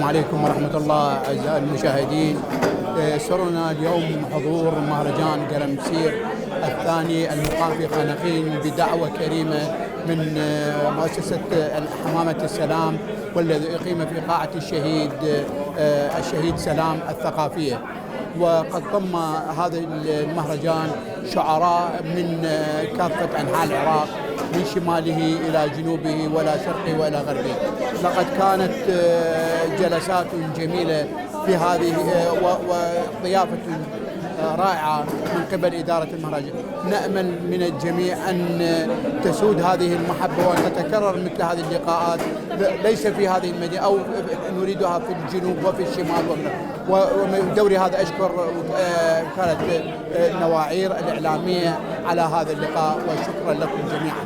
عليكم ورحمة الله أعزائي المشاهدين. سرنا اليوم حضور مهرجان قلمسير الثاني المقام في خانقين بدعوة كريمة من مؤسسة حمامة السلام، والذي أقيم في قاعة الشهيد سلام الثقافية. وقد ضم هذا المهرجان شعراء من كافة أنحاء العراق، من شماله إلى جنوبه ولا شرقه وإلى غربه. لقد كانت جلسات جميلة في هذه وضيافة رائعة من قبل إدارة المهرجان. نأمل من الجميع أن تسود هذه المحبة وأن تتكرر مثل هذه اللقاءات، ليس في هذه المدينة أو نريدها في الجنوب وفي الشمال. ومن دوري هذا أشكر وكالة النواعير الإعلامية على هذا اللقاء، وشكرا لكم جميعا.